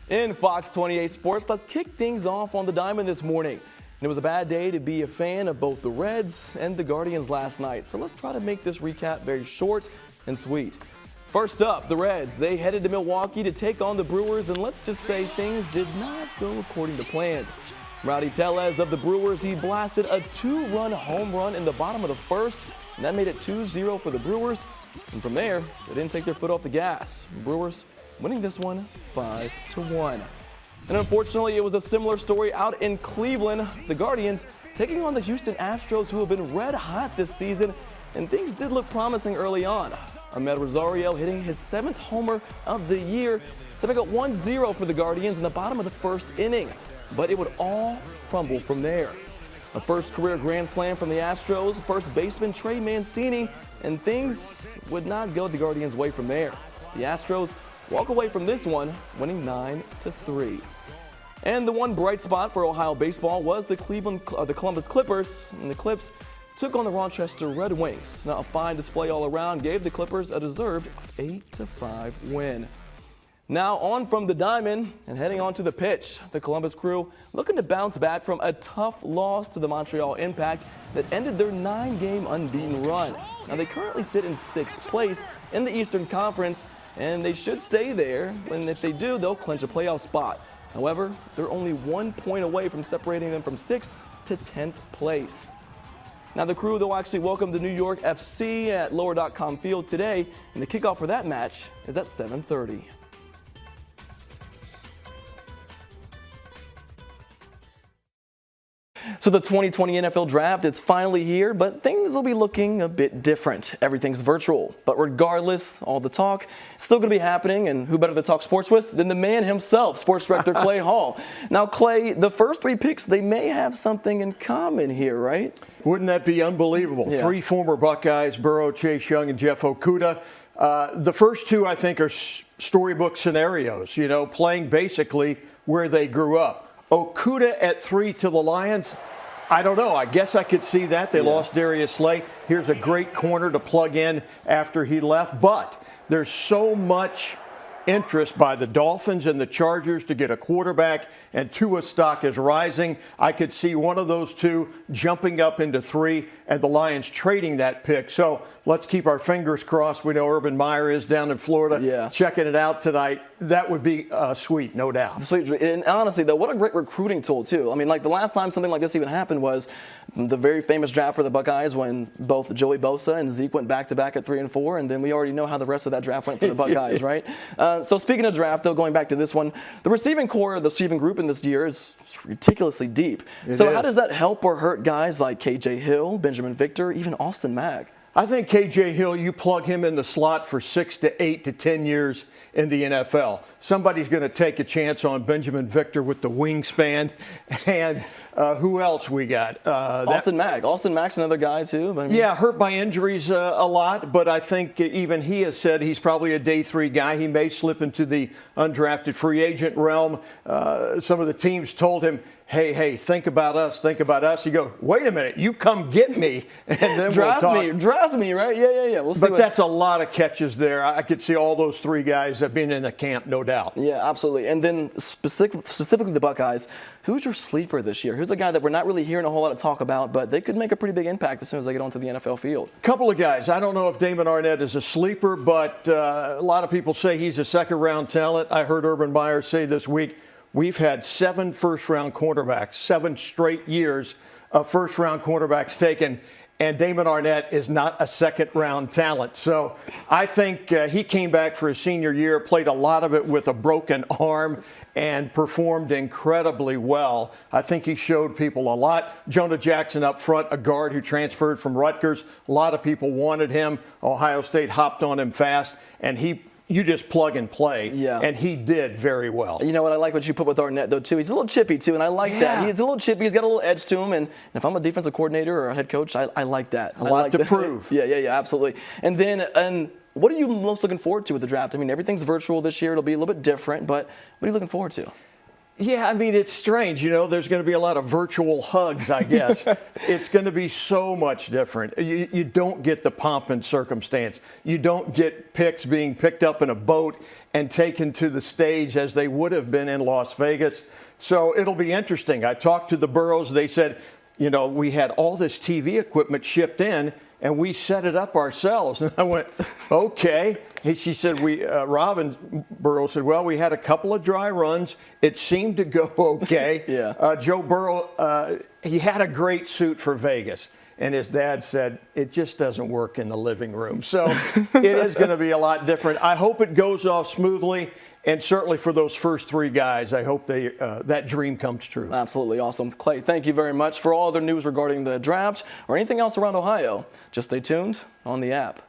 In Fox 28 Sports, let's kick things off on the diamond this morning. And it was a bad day to be a fan of both the Reds and the Guardians last night. So let's try to make this recap very short and sweet. First up, the Reds. They headed to Milwaukee to take on the Brewers, and let's just say things did not go according to plan. Rowdy Tellez of the Brewers, he blasted a 2-run home run in the bottom of the first, and that made it 2-0 for the Brewers. And from there, they didn't take their foot off the gas. Brewers winning this one 5-1. And unfortunately, it was a similar story out in Cleveland. The Guardians taking on the Houston Astros, who have been red hot this season, and things did look promising early on. Amed Rosario hitting his 7th homer of the year to make it 1-0 for the Guardians in the bottom of the first inning. But it would all crumble from there. A first career grand slam from the Astros, first baseman Trey Mancini, and things would not go the Guardians' way from there. The Astros walk away from this one, winning 9-3. And the one bright spot for Ohio baseball was the Columbus Clippers, and the Clips took on the Rochester Red Wings. Now, a fine display all around gave the Clippers a deserved 8-5 win. Now on from the diamond and heading on to the pitch. The Columbus Crew looking to bounce back from a tough loss to the Montreal Impact that ended their 9-game unbeaten run. Now they currently sit in 6th place in the Eastern Conference, and they should stay there, and if they do, they'll clinch a playoff spot. However, they're only 1 point away from separating them from 6th to 10th place. Now the Crew, they'll actually welcome the New York FC at Lower.com Field today, and the kickoff for that match is at 7:30. So the 2020 NFL Draft, it's finally here, but things will be looking a bit different. Everything's virtual. But regardless, all the talk is still going to be happening, and who better to talk sports with than the man himself, sports director Clay Hall. Now, Clay, the first 3 picks, they may have something in common here, right? Wouldn't that be unbelievable? Yeah. 3 former Buckeyes, Burrow, Chase Young, and Jeff Okudah. The first 2, I think, are storybook scenarios, you know, playing basically where they grew up. Okudah at 3 to the Lions, I don't know. I guess I could see that. They lost Darius Slay. Here's a great corner to plug in after he left. But there's so much interest by the Dolphins and the Chargers to get a quarterback, and Tua's stock is rising. I could see one of those 2 jumping up into 3 and the Lions trading that pick. So let's keep our fingers crossed. We know Urban Meyer is down in Florida checking it out tonight. That would be sweet, no doubt. Sweet. And honestly, though, what a great recruiting tool, too. I mean, like the last time something like this even happened was the very famous draft for the Buckeyes when both Joey Bosa and Zeke went back-to-back at 3 and 4, and then we already know how the rest of that draft went for the Buckeyes, right? So speaking of draft, though, going back to this one, the receiving core, the receiving group in this year is ridiculously deep. How does that help or hurt guys like KJ Hill, Benjamin Victor, even Austin Mack? I think KJ Hill, you plug him in the slot for 6 to 8 to 10 years in the NFL. Somebody's going to take a chance on Benjamin Victor with the wingspan. And who else we got? Austin Mack. Austin Mack's another guy, too. But yeah, hurt by injuries a lot, but I think even he has said he's probably a day 3 guy. He may slip into the undrafted free agent realm. Some of the teams told him, hey, think about us, think about us. You go, wait a minute, you come get me, and then draft we'll talk. Draft me, right? Yeah. We'll see. But that's a lot of catches there. I could see all those 3 guys being in the camp, no doubt. Yeah, absolutely. And then specifically the Buckeyes, who's your sleeper this year? Who's a guy that we're not really hearing a whole lot of talk about, but they could make a pretty big impact as soon as they get onto the NFL field? Couple of guys. I don't know if Damon Arnett is a sleeper, but a lot of people say he's a 2nd-round talent. I heard Urban Meyer say this week, we've had 7 first-round quarterbacks, 7 straight years of first-round quarterbacks taken, and Damon Arnett is not a 2nd-round talent. So I think he came back for his senior year, played a lot of it with a broken arm, and performed incredibly well. I think he showed people a lot. Jonah Jackson up front, a guard who transferred from Rutgers. A lot of people wanted him. Ohio State hopped on him fast, and you just plug and play, and he did very well. You know what? I like what you put with Arnett, though, too. He's a little chippy, too, and I like that. He's a little chippy. He's got a little edge to him, and if I'm a defensive coordinator or a head coach, I like that. A lot to prove. Yeah, absolutely. And then, what are you most looking forward to with the draft? I mean, everything's virtual this year. It'll be a little bit different, but what are you looking forward to? Yeah, I mean, it's strange. There's going to be a lot of virtual hugs, I guess. It's going to be so much different. You don't get the pomp and circumstance. You don't get picks being picked up in a boat and taken to the stage as they would have been in Las Vegas. So it'll be interesting. I talked to the Burrows. They said, we had all this TV equipment shipped in, and we set it up ourselves. And I went, okay. She said, Robin Burrow said, well, we had a couple of dry runs. It seemed to go okay. Yeah. Joe Burrow, he had a great suit for Vegas. And his dad said, it just doesn't work in the living room. So it is going to be a lot different. I hope it goes off smoothly. And certainly for those first three guys, I hope that dream comes true. Absolutely awesome. Clay, thank you very much. For all other news regarding the draft or anything else around Ohio, just stay tuned on the app.